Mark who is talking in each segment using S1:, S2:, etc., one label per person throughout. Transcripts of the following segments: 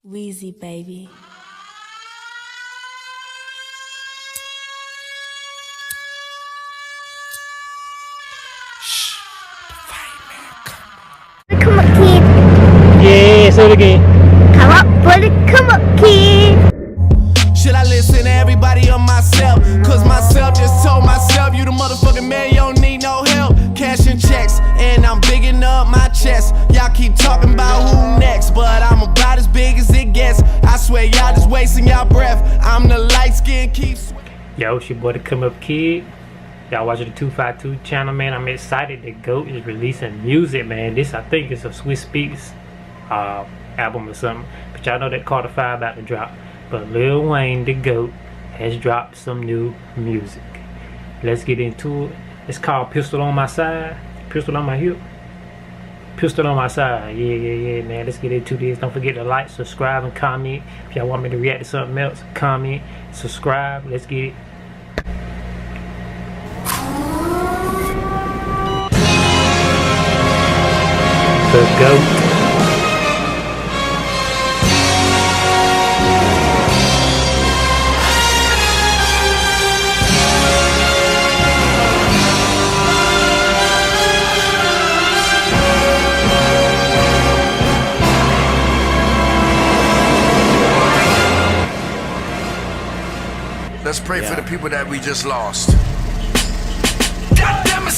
S1: Wheezy, baby.
S2: Shh, the fight man come.
S3: Come up, kid.
S4: Yeah, say it again.
S3: Come up, buddy. Come up, kid.
S2: Should I listen to everybody or myself? Cause myself just told myself, you the motherfucking man, you don't need no help. Cashing checks, and I'm bigging up my chest. Y'all keep talking about who next, but I'm about as big as it gets. I swear y'all just wasting y'all breath. I'm the light skin, keep
S4: Yo, it's your boy the Come Up Kid. Y'all watching the 252 channel, man. I'm excited that GOAT is releasing music, man. This, I think, is a Swiss Beats album or something. But y'all know that Carter 5 about to drop. But Lil Wayne, the GOAT, has dropped some new music. Let's get into it. It's called Pistol on My Side. Pistol on My Hip. Pistol on My Side. Yeah, man. Let's get into this. Don't forget to like, subscribe, and comment. If y'all want me to react to something else, comment, subscribe. Let's get it. The GOAT.
S5: Let's pray for the people that we just lost. God damn it,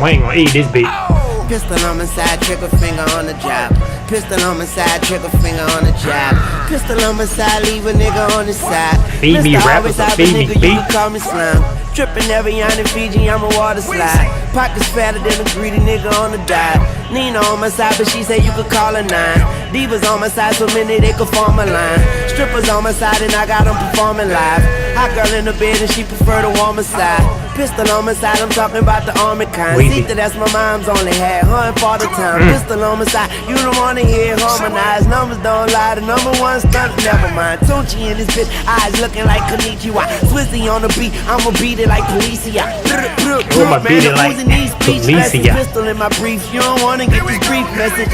S4: Wayne gonna eat this beat.
S6: Pistol on my side, trigger finger on the job. Pistol on my side, trigger finger on the job. Pistol on my side, leave a nigga on the side.
S4: Feed me,
S6: Mr.
S4: rappers,
S6: Always have a
S4: feed me,
S6: nigga, you
S4: beat.
S6: can call me slime. Trippin' every yarn in Fiji, I'm a water slide. Pockets fatter than a greedy nigga on the dive. Nina on my side, but she say you could call her 9. Divas on my side, so many they could form a line. Strippers on my side, and I got them performing live. Hot girl in the bed, and she prefer the warmer side. Pistol on my side, I'm talking about the army kind.
S4: Weezy.
S6: Sita, that's my mom's only had, her and father time. Pistol on my side, you don't wanna hear harmonized. Numbers don't lie, the number one stunt, never mind. Tunchi in this bitch, eyes looking like Konnichiwa. Swizzy on the beat, I'ma beat it like Policia.
S4: I'ma beat it like Policia.
S6: Pistol in my brief, you don't wanna get this brief message.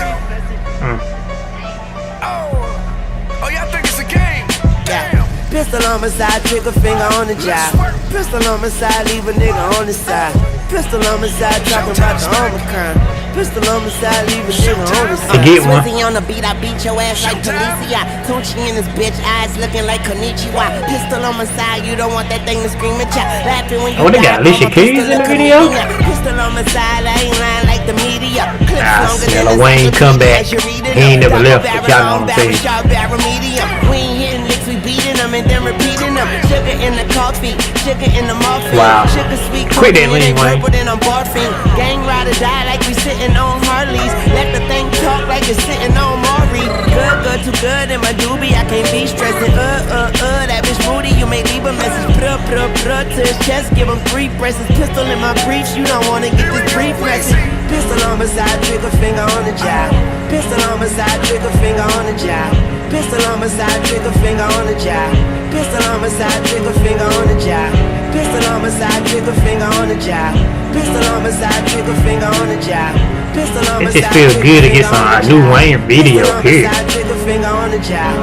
S5: Oh, y'all think it's a game?
S6: Yeah. Pistol on my side, trigger finger on the job. Pistol on my side, leave a nigga on the side. Pistol on my side, talking about the Omicron. Pistol on my side, leave a nigga on the side.
S4: Get one.
S6: Swizzy on the beat, I beat your ass like Policia. Tunchi in this bitch, eyes looking like Konnichiwa. Pistol on my side, you don't want that thing to scream at ya. Laughing when you
S4: Oh, they got
S6: die,
S4: Alicia
S6: mama,
S4: Keys
S6: pistol
S4: in the
S6: a
S4: video?
S6: comedian. Pistol on my side, I ain't lying like the media. Clips
S4: Ah,
S6: longer
S4: see,
S6: than
S4: the
S6: a
S4: Wayne
S6: cyclopedia
S4: comeback.
S6: as you read it
S4: He ain't
S6: up.
S4: never left,
S6: Double
S4: but y'all know what I'm
S6: barrel,
S4: saying.
S6: shot barrel, medium. We ain't hitting licks, we beating them and then repeating them. Sugar in the coffee, sugar in the muffin.
S4: Wow.
S6: Sugar sweet,
S4: Quit that lean,
S6: cookie,
S4: Wayne.
S6: purple, then I'm barfing. Gang ride or die like we sitting on Harleys. Let the thing talk like it's sitting on Maury. Good, too good in my doobie, I can't be stressing. That bitch booty, you may leave a message. Pruh, to his chest, give him 3 presses. Pistol in my briefs, you don't wanna get this brief message. Pistol on my side, trigger finger on the job. Pistol on my side, trigger finger on the job. Pistol on my side, trigger finger on the job. Pistol on my side, trigger finger on the job. Pistol on my side, trigger finger on the job. Pistol on my side, trigger finger on the job. Pistol on my
S4: It just
S6: side,
S4: feels
S6: trigger
S4: good to
S6: finger
S4: get some
S6: on the
S4: new
S6: job.
S4: Wayne video,
S6: Pistol on my
S4: period.
S6: side, trigger finger on the job.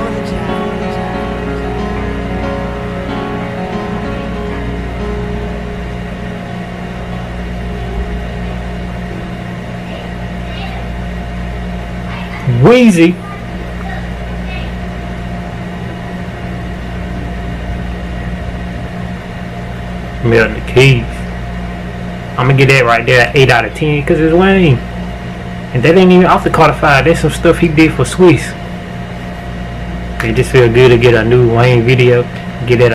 S4: Wheezy. Milton the Keys. I'm gonna get that right there, 8 out of 10, cause it's Wayne, and that ain't even off the Carter 5. That's some stuff he did for Swiss. It just feel good to get a new Wayne video. Get that.